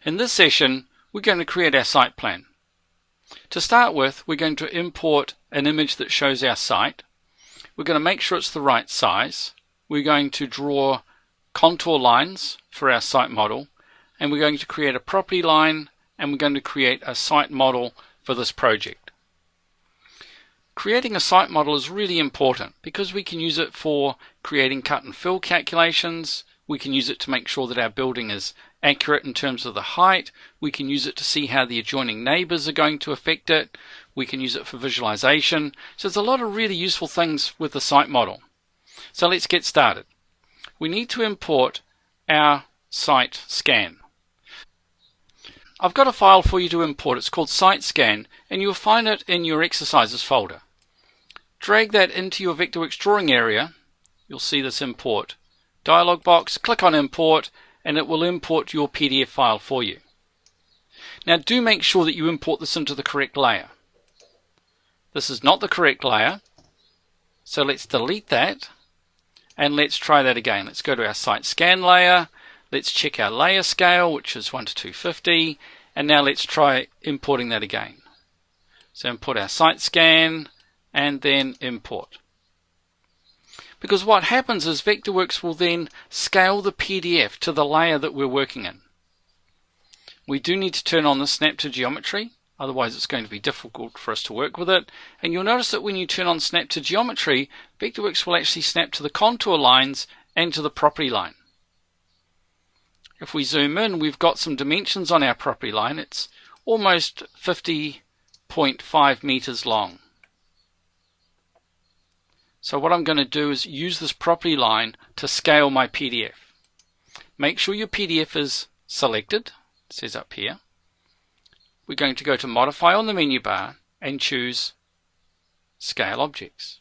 In this session, we're going to create our site plan. To start with, we're going to import an image that shows our site. We're going to make sure it's the right size. We're going to draw contour lines for our site model, and we're going to create a property line, and we're going to create a site model for this project. Creating a site model is really important because we can use it for creating cut and fill calculations. We can use it to make sure that our building is accurate in terms of the height. We can use it to see how the adjoining neighbors are going to affect it. We can use it for visualization. So there's a lot of really useful things with the site model. So let's get started. We need to import our site scan. I've got a file for you to import. It's called site scan, and you'll find it in your exercises folder. Drag that into your Vectorworks drawing area. You'll see this import dialog box. Click on import, and it will import your PDF file for you. Now do make sure that you import this into the correct layer. This is not the correct layer, so let's delete that and let's try that again. Let's go to our site scan layer. Let's check our layer scale, which is 1 to 250, and now let's try importing that again. So import our site scan and then import. Because what happens is Vectorworks will then scale the PDF to the layer that we're working in. We do need to turn on the snap to geometry, otherwise it's going to be difficult for us to work with it. And you'll notice that when you turn on snap to geometry, Vectorworks will actually snap to the contour lines and to the property line. If we zoom in, we've got some dimensions on our property line. It's almost 50.5 meters long. So what I'm going to do is use this property line to scale my PDF. Make sure your PDF is selected. It says up here. We're going to go to Modify on the menu bar and choose Scale Objects.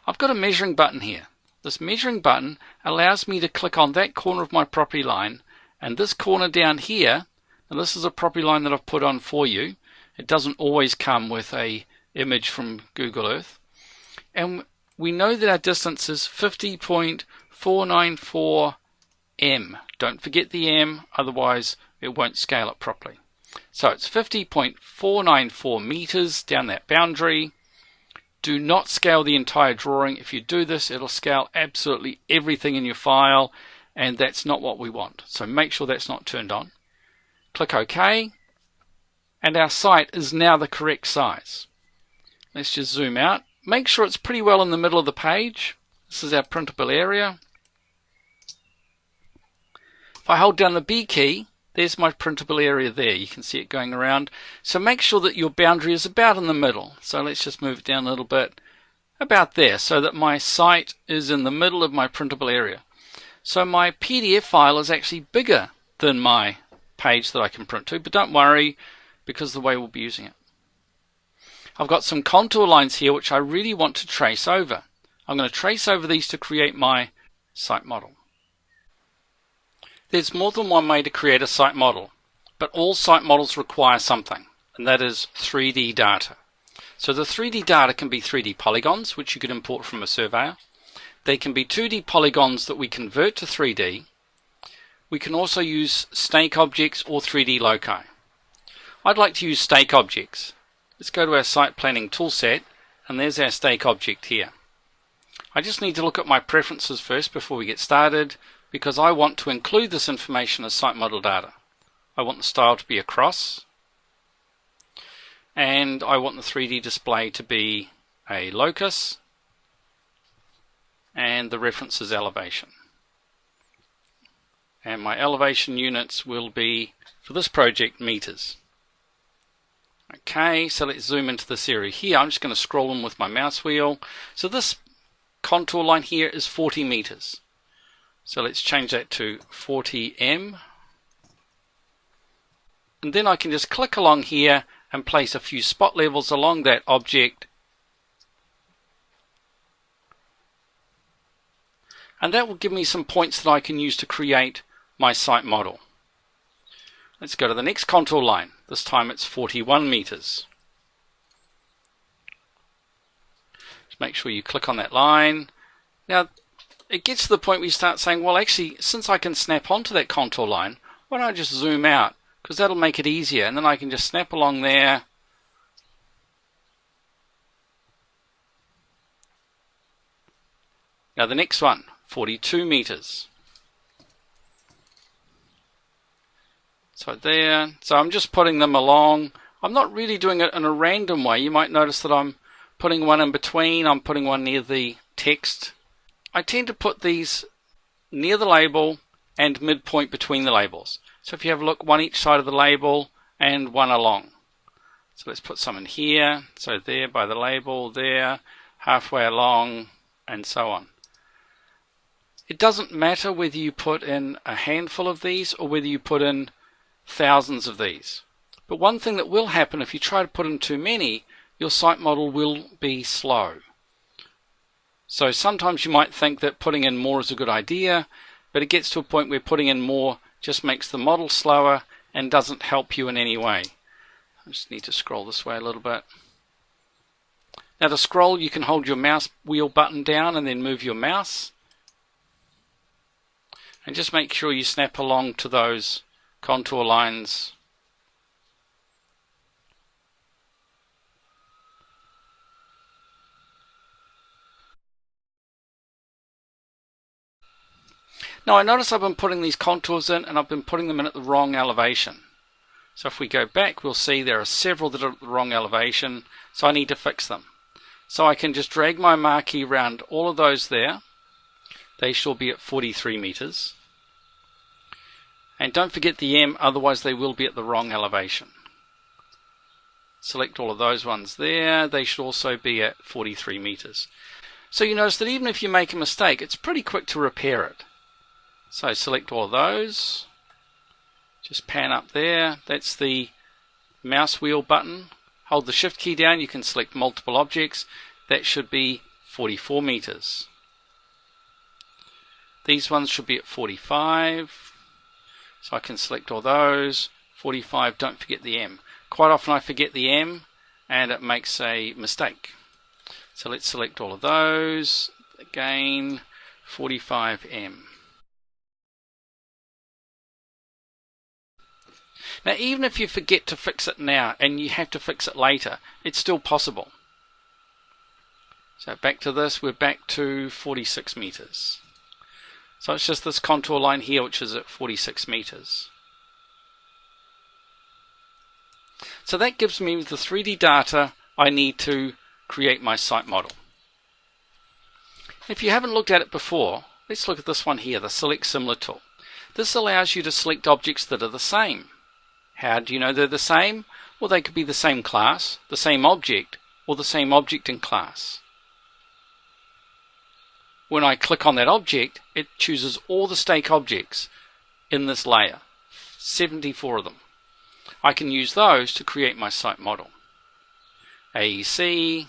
I've got a measuring button here. This measuring button allows me to click on that corner of my property line, and this corner down here, and this is a property line that I've put on for you. It doesn't always come with an image from Google Earth. And we know that our distance is 50.494 m. Don't forget the m, otherwise it won't scale it properly. So it's 50.494 meters down that boundary. Do not scale the entire drawing. If you do this, it'll scale absolutely everything in your file, and that's not what we want. So make sure that's not turned on. Click OK, and our site is now the correct size. Let's just zoom out. Make sure it's pretty well in the middle of the page. This is our printable area. If I hold down the B key, there's my printable area there. You can see it going around. So make sure that your boundary is about in the middle. So let's just move it down a little bit, about there, so that my site is in the middle of my printable area. So my PDF file is actually bigger than my page that I can print to, but don't worry, because the way we'll be using it. I've got some contour lines here which I really want to trace over. I'm going to trace over these to create my site model. There's more than one way to create a site model, but all site models require something, and that is 3D data. So the 3D data can be 3D polygons, which you could import from a surveyor. They can be 2D polygons that we convert to 3D. We can also use stake objects or 3D loci. I'd like to use stake objects. Let's go to our site planning toolset, and there's our stake object here. I just need to look at my preferences first before we get started, because I want to include this information as site model data. I want the style to be a cross, and I want the 3D display to be a locus, and the reference is elevation. And my elevation units will be, for this project, meters. Okay, so let's zoom into this area here. I'm just going to scroll in with my mouse wheel. So this contour line here is 40 meters. So let's change that to 40 m. And then I can just click along here and place a few spot levels along that object. And that will give me some points that I can use to create my site model. Let's go to the next contour line. This time it's 41 meters. Just make sure you click on that line. Now, it gets to the point where you start saying, well, actually, since I can snap onto that contour line, why don't I just zoom out, because that'll make it easier, and then I can just snap along there. Now the next one, 42 meters. So there, so I'm just putting them along. I'm not really doing it in a random way. You might notice that I'm putting one in between, I'm putting one near the text. I tend to put these near the label and midpoint between the labels. So if you have a look, one each side of the label and one along. So let's put some in here, so there by the label, there, halfway along, and so on. It doesn't matter whether you put in a handful of these or whether you put in thousands of these. But one thing that will happen if you try to put in too many, your site model will be slow. So sometimes you might think that putting in more is a good idea, but it gets to a point where putting in more just makes the model slower and doesn't help you in any way. I just need to scroll this way a little bit. Now to scroll, you can hold your mouse wheel button down and then move your mouse. And just make sure you snap along to those contour lines. Now I notice I've been putting these contours in and I've been putting them in at the wrong elevation. So if we go back, we'll see there are several that are at the wrong elevation, so I need to fix them. So I can just drag my marquee around all of those there. They shall be at 43 meters. And don't forget the M, otherwise they will be at the wrong elevation. Select all of those ones there, they should also be at 43 meters. So you notice that even if you make a mistake, it's pretty quick to repair it. So select all of those, just pan up there, that's the mouse wheel button. Hold the shift key down, you can select multiple objects. That should be 44 meters. These ones should be at 45. So I can select all those. 45, don't forget the M. Quite often I forget the M and it makes a mistake. So let's select all of those. Again, 45M. Now even if you forget to fix it now and you have to fix it later, it's still possible. So back to this, we're back to 46 meters. So it's just this contour line here which is at 46 meters. So that gives me the 3D data I need to create my site model. If you haven't looked at it before, let's look at this one here, the Select Similar tool. This allows you to select objects that are the same. How do you know they're the same? Well, they could be the same class, the same object, or the same object in class. When I click on that object, it chooses all the stake objects in this layer, 74 of them. I can use those to create my site model. AEC,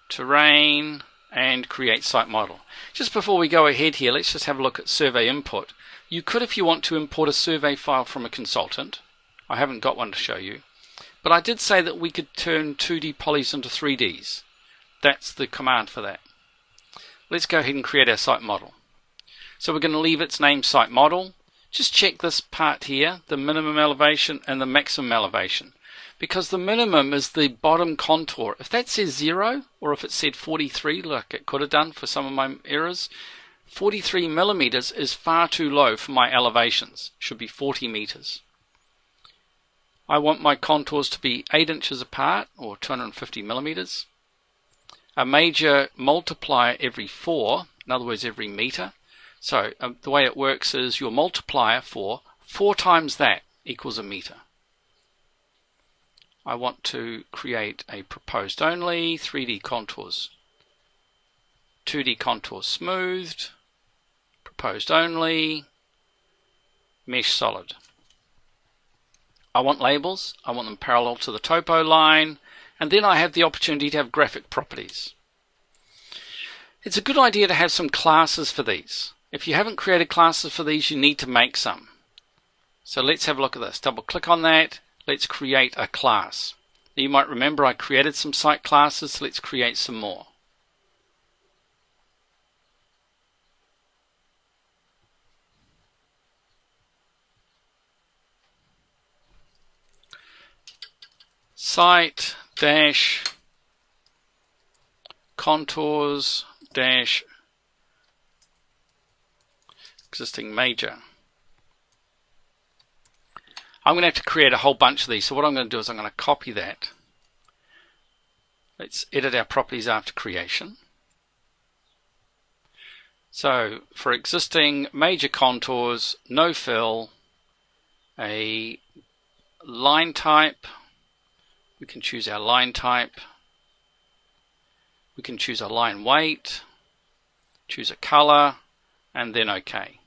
terrain, and create site model. Just before we go ahead here, let's just have a look at survey input. You could, if you want to, import a survey file from a consultant. I haven't got one to show you, but I did say that we could turn 2D polys into 3Ds. That's the command for that. Let's go ahead and create our site model. So we're going to leave its name site model. Just check this part here, the minimum elevation and the maximum elevation. Because the minimum is the bottom contour. If that says 0, or if it said 43, like it could have done for some of my errors, 43 millimeters is far too low for my elevations. It should be 40 meters. I want my contours to be 8 inches apart, or 250 millimeters. A major multiplier every 4, in other words every meter. So the way it works is your multiplier for 4 times that equals a meter. I want to create a proposed only, 3D contours, 2D contours smoothed, proposed only, mesh solid. I want labels, I want them parallel to the topo line, and then I have the opportunity to have graphic properties. It's a good idea to have some classes for these. If you haven't created classes for these, you need to make some. So let's have a look at this. Double click on that. Let's create a class. You might remember I created some site classes, so let's create some more. site dash contours dash existing major. I'm going to have to create a whole bunch of these, so what I'm going to do is I'm going to copy that. Let's edit our properties after creation. So for existing major contours, no fill, a line type, we can choose our line type, we can choose a line weight, choose a color, and then OK.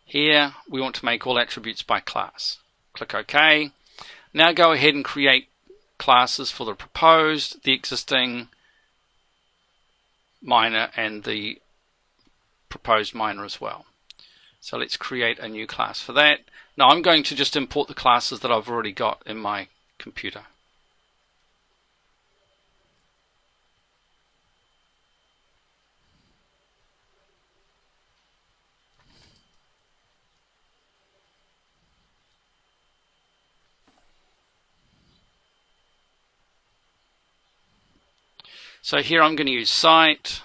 Here we want to make all attributes by class. Click OK. Now go ahead and create classes for the proposed, the existing, minor, and the proposed minor as well. So let's create a new class for that. Now I'm going to just import the classes that I've already got in my computer. So here I'm going to use site,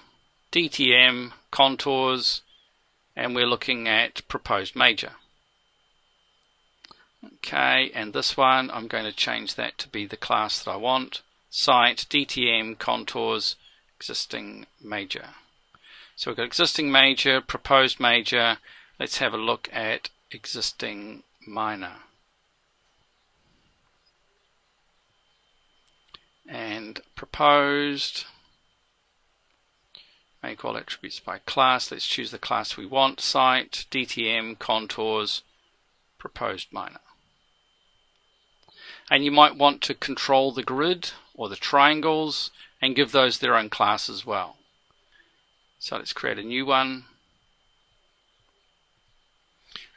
DTM, contours, and we're looking at proposed major. Okay, and this one I'm going to change that to be the class that I want. Site, DTM, contours, existing major. So we've got existing major, proposed major. Let's have a look at existing minor. And proposed, make all attributes by class. Let's choose the class we want. Site, DTM, contours, proposed minor. And you might want to control the grid or the triangles and give those their own class as well. So let's create a new one.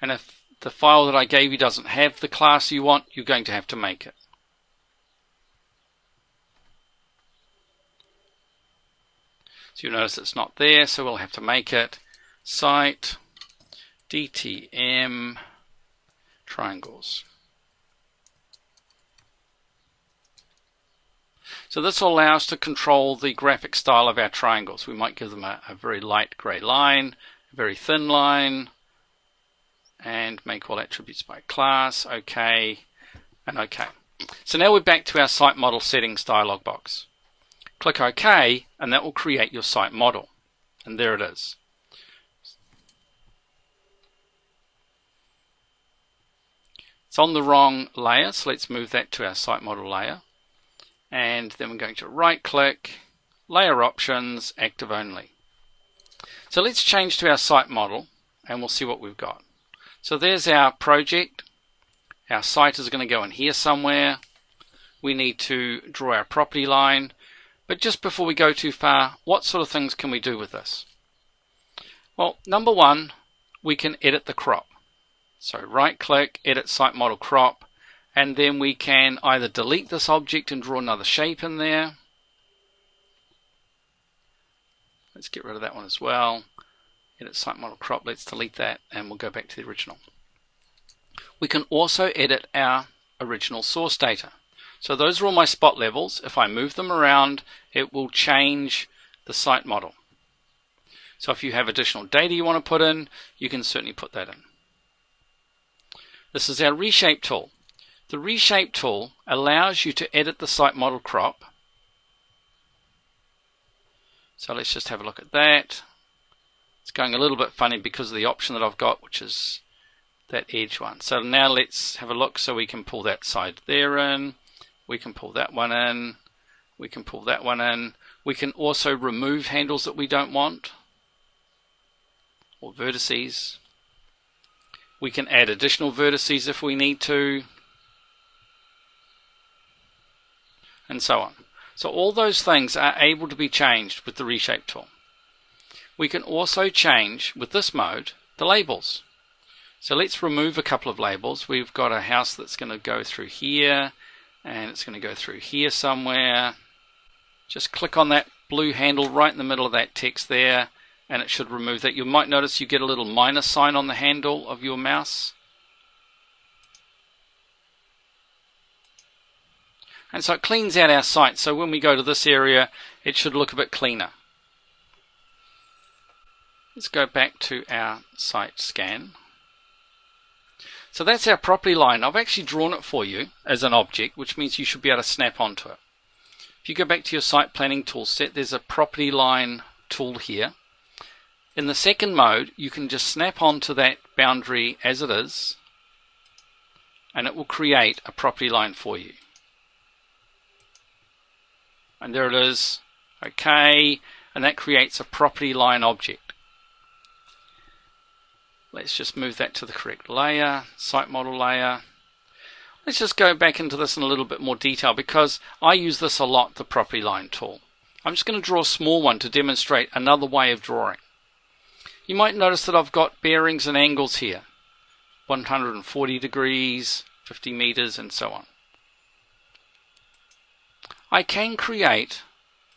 And if the file that I gave you doesn't have the class you want, you're going to have to make it. So you'll notice it's not there, so we'll have to make it. Site, DTM, triangles. So this will allow us to control the graphic style of our triangles. We might give them a very light grey line, a very thin line, and make all attributes by class, OK, and OK. So now we're back to our site model settings dialog box. Click OK, and that will create your site model. And there it is. It's on the wrong layer, so let's move that to our site model layer. And then we're going to right click, layer options, active only. So let's change to our site model and we'll see what we've got. So there's our project. Our site is going to go in here somewhere. We need to draw our property line. But just before we go too far, what sort of things can we do with this? Well, number one, we can edit the crop. So right click, edit site model crop. And then we can either delete this object and draw another shape in there. Let's get rid of that one as well. Edit site model crop, let's delete that and we'll go back to the original. We can also edit our original source data. So those are all my spot levels. If I move them around, it will change the site model. So if you have additional data you want to put in, you can certainly put that in. This is our Reshape tool. The Reshape tool allows you to edit the site model crop. So let's just have a look at that. It's going a little bit funny because of the option that I've got, which is that edge one. So now let's have a look. So we can pull that side there in. We can pull that one in. We can pull that one in. We can also remove handles that we don't want, or vertices. We can add additional vertices if we need to, and so on. So all those things are able to be changed with the Reshape tool. We can also change, with this mode, the labels. So let's remove a couple of labels. We've got a house that's going to go through here, and it's going to go through here somewhere. Just click on that blue handle right in the middle of that text there, and it should remove that. You might notice you get a little minus sign on the handle of your mouse. And so it cleans out our site, so when we go to this area it should look a bit cleaner. Let's go back to our site scan. So that's our property line. I've actually drawn it for you as an object, which means you should be able to snap onto it. If you go back to your site planning tool set, there's a property line tool here. In the second mode, you can just snap onto that boundary as it is, and it will create a property line for you. And there it is. Okay, and that creates a property line object. Let's just move that to the correct layer, site model layer. Let's just go back into this in a little bit more detail because I use this a lot, the property line tool. I'm just going to draw a small one to demonstrate another way of drawing. You might notice that I've got bearings and angles here. 140 degrees, 50 meters, and so on. I can create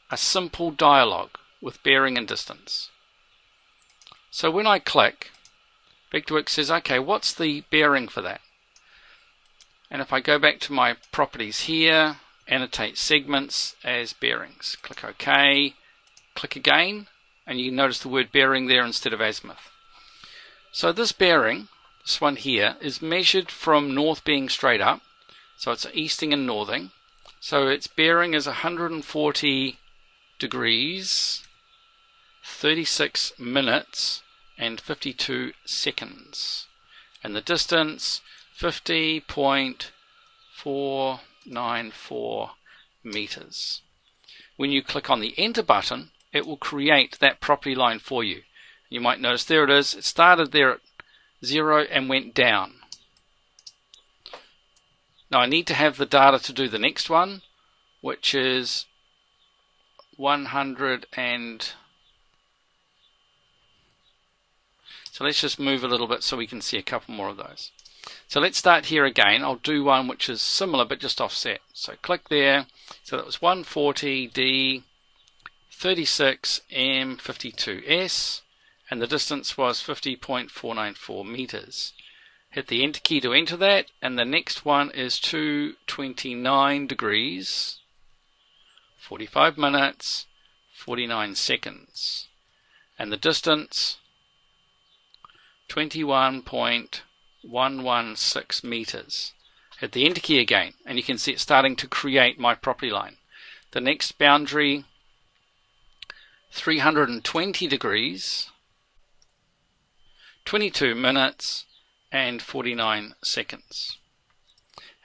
a simple dialog with bearing and distance. So when I click, Vectorworks says, okay, what's the bearing for that? And if I go back to my properties here, annotate segments as bearings, click OK, click again, and you can notice the word bearing there instead of azimuth. So this bearing, this one here, is measured from north being straight up, so it's easting and northing. So its bearing is 140 degrees, 36 minutes, and 52 seconds, and the distance 50.494 meters. When you click on the enter button, it will create that property line for you. You might notice there it is. It started there at 0 and went down. Now I need to have the data to do the next one, which is 100 and so let's just move a little bit so we can see a couple more of those. So let's start here again. I'll do one which is similar but just offset. So click there. So that was 140D 36M52S, and the distance was 50.494 meters. Hit the enter key to enter that, and the next one is 229 degrees 45 minutes 49 seconds, and the distance 21.116 meters. Hit the enter key again, and you can see it starting to create my property line. The next boundary 320 degrees 22 minutes and 49 seconds,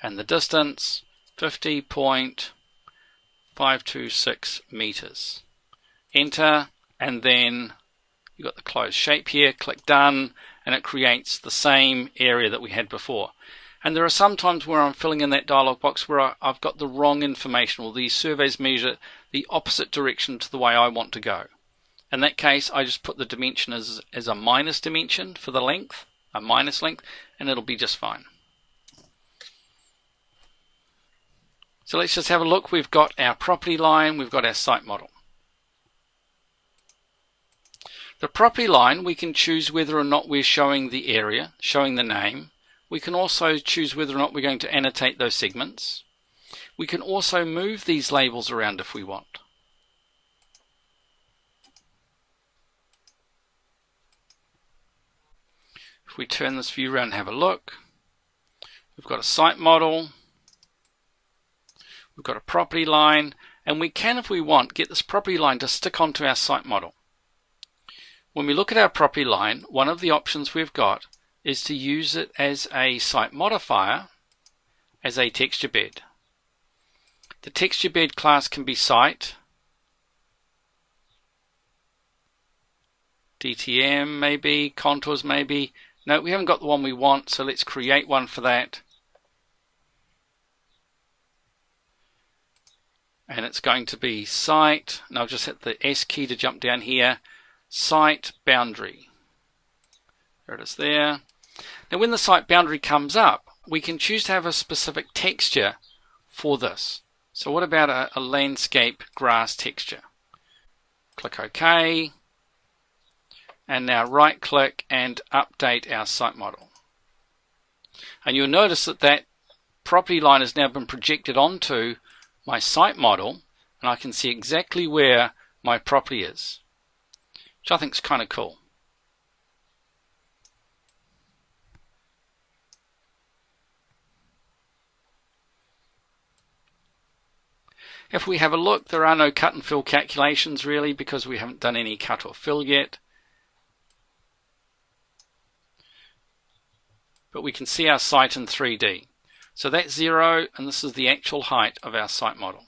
and the distance 50.526 meters. Enter, and then you've got the closed shape here. Click done, and it creates the same area that we had before. And there are some times where I'm filling in that dialog box where I've got the wrong information, or these surveys measure the opposite direction to the way I want to go. In that case, I just put the dimension as a minus dimension for the length, a minus length, and it'll be just fine. So let's just have a look. We've got our property line, we've got our site model. The property line, we can choose whether or not we're showing the area, showing the name. We can also choose whether or not we're going to annotate those segments. We can also move these labels around if we want. If we turn this view around and have a look, we've got a site model, we've got a property line, and we can, if we want, get this property line to stick onto our site model. When we look at our property line, one of the options we've got is to use it as a site modifier, as a texture bed. The texture bed class can be site, DTM maybe, contours maybe. No, we haven't got the one we want, so let's create one for that. And it's going to be site, and I'll just hit the S key to jump down here, site boundary. There it is there. Now when the site boundary comes up, we can choose to have a specific texture for this. So what about a landscape grass texture? Click OK, and now right click and update our site model. And you'll notice that that property line has now been projected onto my site model and I can see exactly where my property is, which I think is kind of cool. If we have a look, there are no cut and fill calculations really because we haven't done any cut or fill yet. But we can see our site in 3D. So that's 0 and this is the actual height of our site model.